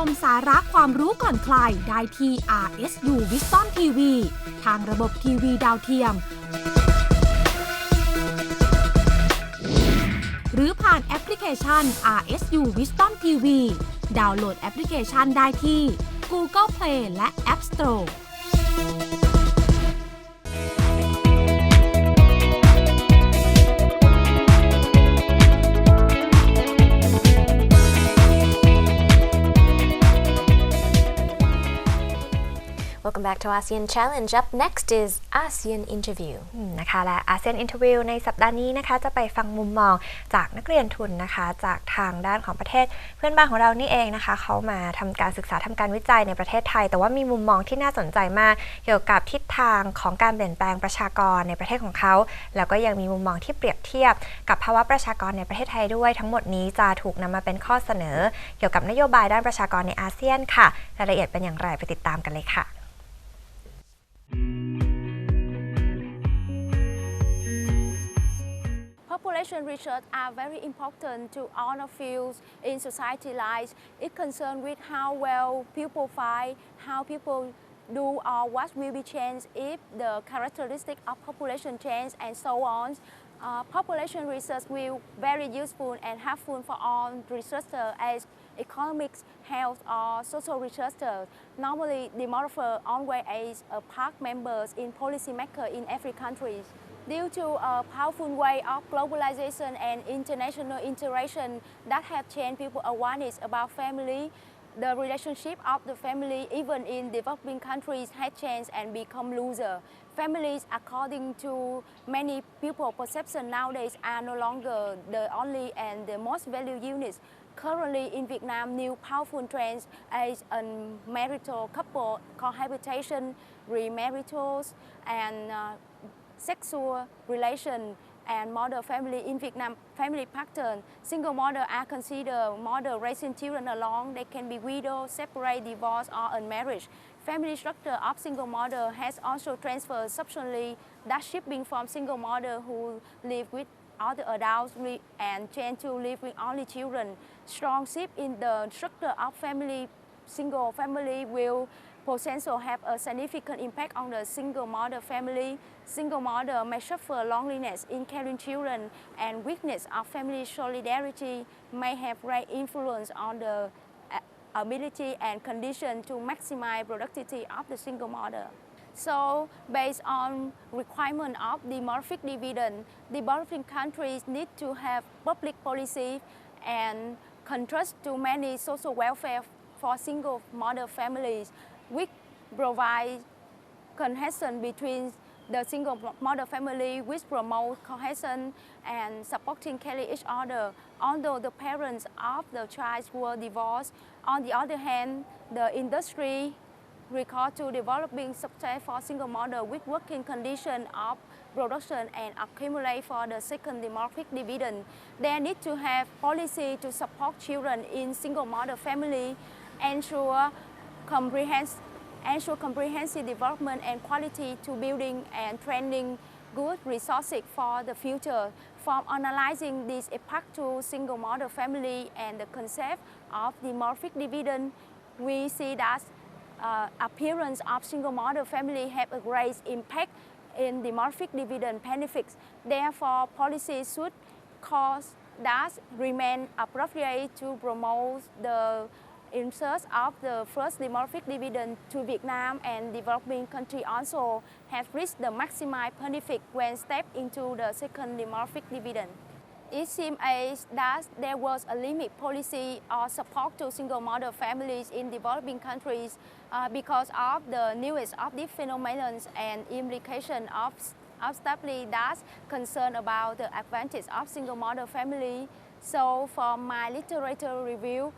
มสาระความรู้ก่อนใครได้ที่ RSU Wisdom TV ทางระบบทีวีดาวเทียมหรือผ่านแอปพลิเคชัน RSU Wisdom TV ดาวน์โหลดแอปพลิเคชันได้ที่ Google Play และ App Store Welcome back to ASEAN Challenge. Up next is ASEAN Interview นะคะและ ASEAN Interview ในสัปดาห์นี้นะคะจะไปฟังมุมมองจากนักเรียนทุนนะคะจากทางด้านของประเทศเพื่อนบ้านของเรานี่เองนะคะเขามาทำการศึกษาทำการวิจัยในประเทศไทยแต่ว่ามีมุมมองที่น่าสนใจมากเกี่ยวกับทิศทางของการเปลี่ยนแปลงประชากรในประเทศของเขาแล้วก็ยังมีมุมมองที่เปรียบเทียบกับภาวะประชากรในประเทศไทยด้วยทั้งหมดนี้จะถูกนำมาเป็นข้อเสนอเกี่ยวกับนโยบายด้านประชากรในอาเซียนค่ะรายละเอียดเป็นอย่างไรไปติดตามกันเลยค่ะPopulation research are very important to all of fields in society life. It concerns with how well people find, how people do or what will be changed if the characteristic of population change and so on. Population research will very useful and helpful for all researchers as economics, health or social researchers. Normally, demographers always as a part members in policymaker in every country. Due to a powerful way of globalization and international interaction that have changed people's awareness about family, the relationship of the family even in developing countries has changed and become looser. Families, according to many people perception nowadays, are no longer the only and the most valued units. Currently in Vietnam, new powerful trends as unmarital couple cohabitation, remarriages, and sexual relation and model family in Vietnam family pattern. Single mother are considered mother raising children alone. They can be widow, separate, divorced, or unmarried. Family structure of single mother has also transferred substantially, that shifting from single mother who live with other adults and change to live with only children. Strong shift in the structure of family, single family will potentially have a significant impact on the single mother family. Single mother may suffer loneliness in caring children and weakness of family solidarity may have great influence on the ability and condition to maximize productivity of the single mother. So, based on requirement of demographic dividend, developing countries need to have public policy and contrast to many social welfare for single mother families, which provide cohesion between the single mother family, which promote cohesion and supporting caring each other. Although the parents of the child were divorced, on the other hand, the industry record to developing success for single mother with working condition of production and accumulate for the second demographic dividend. They need to have policy to support children in single mother family, ensure comprehensive development and quality to building and training good resources for the future. From analyzing this impact to single mother family and the concept of demographic dividend, we see that appearance of single mother family have a great impact in demographic dividend benefits. Therefore, policies should cause that remain appropriate to promote the insert of the first demographic dividend to Vietnam and developing countries also have reached the maximum benefit when step into the second demographic dividend. It seems as that there was a limit policy or support to single mother families in developing countries because of the news of these phenomena and implication of study that's concerned about the advantage of single mother family. So for my literature review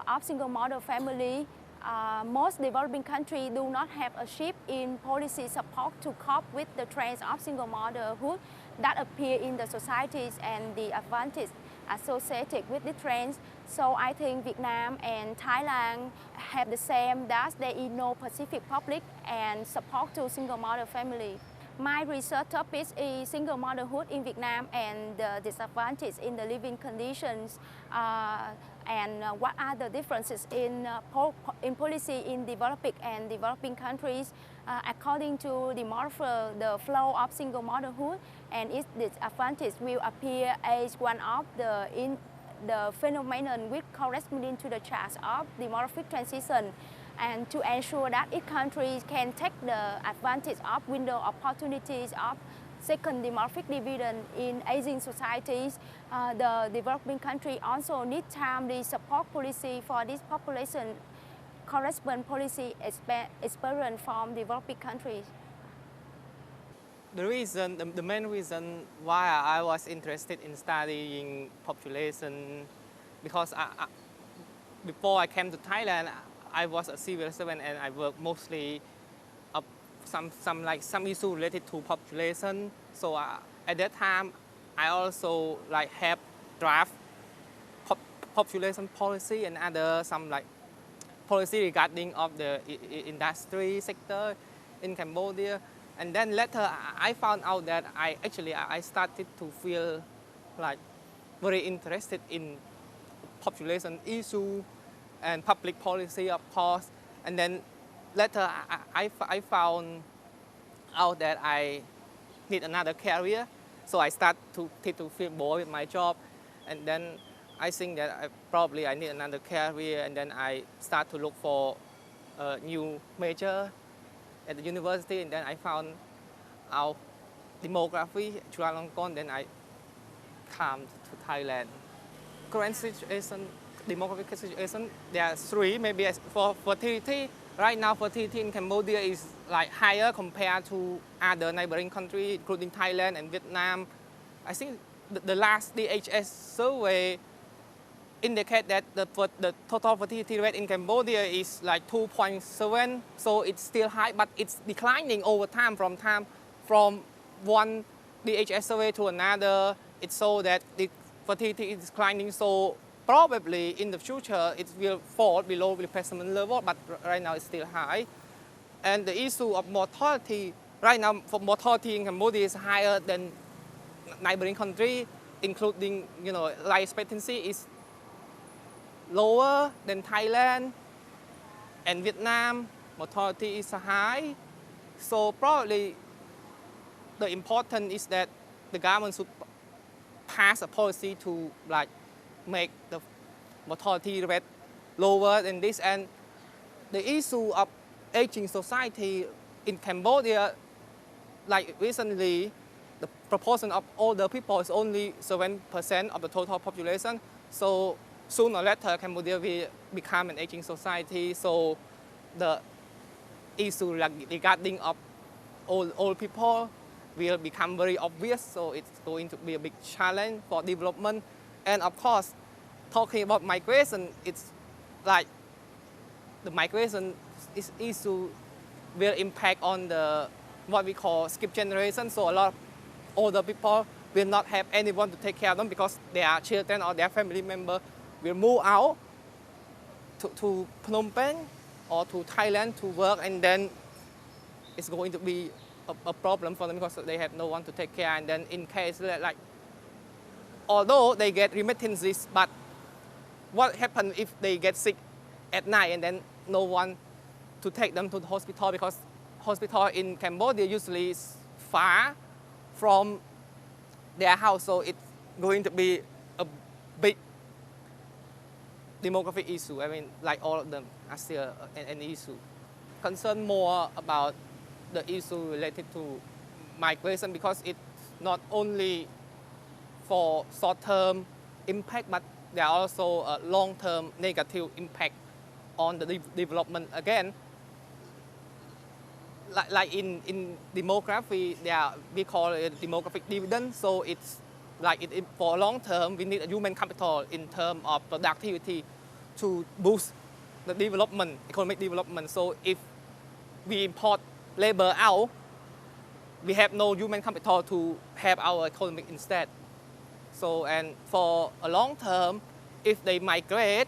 of single mother family, most developing countries do not have a shift in policy support to cope with the trends of single motherhood that appear in the societies and the advantage associated with the trends. So I think Vietnam and Thailand have the same, that there is no specific public and support to single mother family. My research topic is single motherhood in Vietnam and the disadvantage in the living conditions and what are the differences in policy in developing countries according to demographer, the flow of single motherhood and its disadvantage will appear as one of the phenomenon which corresponding to the charts of demographic transition. And to ensure that each country can take the advantage of window opportunities of second demographic dividend in aging societies, the developing country also need timely support policy for this population correspond policy experience from developing countries. The main reason why I was interested in studying population, because before I came to Thailand, I was a civil servant and I worked mostly some issue related to population. So at that time, I also help draft population policy and other policy regarding of the industry sector in Cambodia. And then later, I found out that I started to feel very interested in population issue and public policy, of course. And then later, I found out that I need another career. So I started to feel bored with my job. And then I think that I need another career. And then I start to look for a new major at the university. And then I found out demography, Chulalongkorn. Then I came to Thailand. Current situation, demographic situation, there are three. Maybe for fertility, right now fertility in Cambodia is higher compared to other neighboring countries, including Thailand and Vietnam. I think the last DHS survey indicate that the total fertility rate in Cambodia is 2.7, so it's still high, but it's declining over time from one DHS survey to another. It shows that the fertility is declining, so probably in the future it will fall below replacement level, but right now it's still high. And the issue of mortality, right now for mortality in Cambodia is higher than neighboring countries, including life expectancy is lower than Thailand and Vietnam. Mortality is high, so probably the important is that the government should pass a policy to make the mortality rate lower than this. And the issue of aging society in Cambodia, recently, the proportion of older people is only 7% of the total population. So sooner or later, Cambodia will become an aging society. So the issue regarding of old people will become very obvious. So it's going to be a big challenge for development. And of course, talking about migration, it's the migration issue will impact on what we call skip generation. So a lot of older people will not have anyone to take care of them because their children or their family member will move out to Phnom Penh or to Thailand to work, and then it's going to be a problem for them because they have no one to take care. And then in case although they get remittances, but what happens if they get sick at night and then no one to take them to the hospital, because hospital in Cambodia usually is far from their house, so it's going to be a big demographic issue. I mean, all of them are still an issue. Concern more about the issue related to migration because it's not only for short-term impact, but there are also a long-term negative impact on the development. Again, in demography, we call it demographic dividend. So it's for long term, we need a human capital in terms of productivity to boost the development, economic development. So if we import labor out, we have no human capital to have our economy instead. So, and for a long term, if they migrate,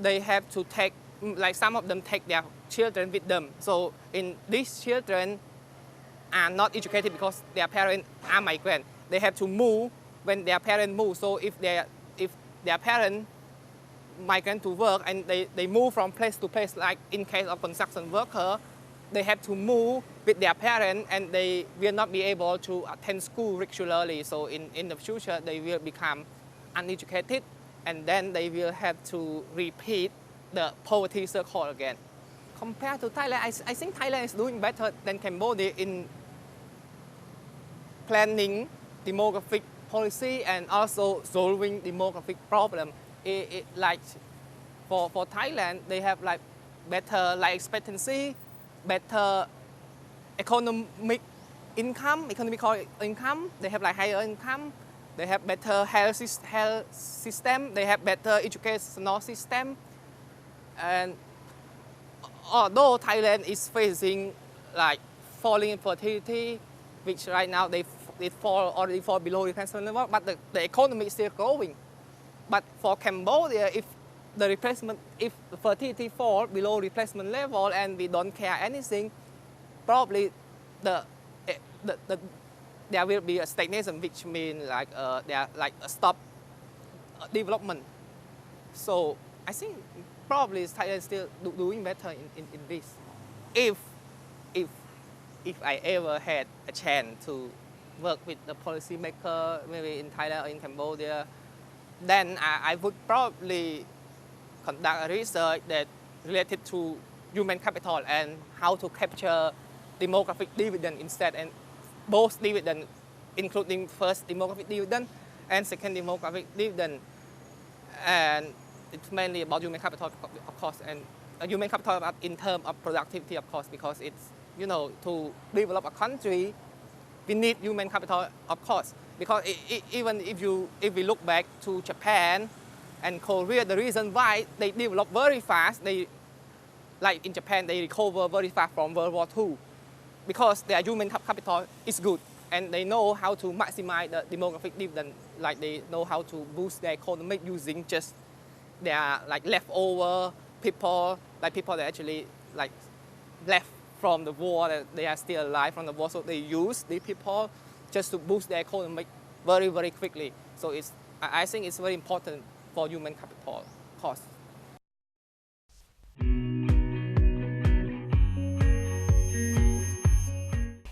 they have to take, some of them take their children with them. So in these children, are not educated because their parents are migrant. They have to move when their parents move. So if their parents migrant to work and they move from place to place, like in case of construction worker, they have to move with their parents and they will not be able to attend school regularly. So in the future, they will become uneducated and then they will have to repeat the poverty circle again. Compared to Thailand, I think Thailand is doing better than Cambodia in planning demographic policy and also solving demographic problem. Like for Thailand, they have like better life expectancy, better economical income. They have like higher income. They have better health system. They have better educational system. And although Thailand is facing like falling fertility, which right now they already fall below replacement level, but the economy is still growing. But for Cambodia, if the fertility fall below replacement level and we don't care anything, probably there will be a stagnation, which means like there like a stop development. So I think probably Thailand is still doing better in this. If I ever had a chance to work with the policymaker, maybe in Thailand or in Cambodia, then I would probably conduct a research that related to human capital and how to capture demographic dividend instead, and both dividend, including first demographic dividend and second demographic dividend. And it's mainly about human capital, of course, and human capital in terms of productivity, of course, because it's, to develop a country, we need human capital, of course, because even if we look back to Japan and Korea, the reason why they develop very fast, like in Japan, they recover very fast from World War II, because their human capital is good and they know how to maximize the demographic dividend, like they know how to boost their economy using just their like leftover people, like people that actually like left from the war, that they are still alive from the war, so they use these people just to boost their economy very, very quickly. So I think it's very important for human capital cost.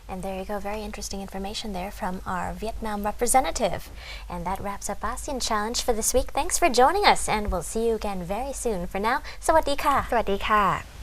And there you go, very interesting information there from our Vietnam representative. And that wraps up ASEAN Challenge for this week. Thanks for joining us, and we'll see you again very soon. For now, สวัสดีค่ะ สวัสดีค่ะ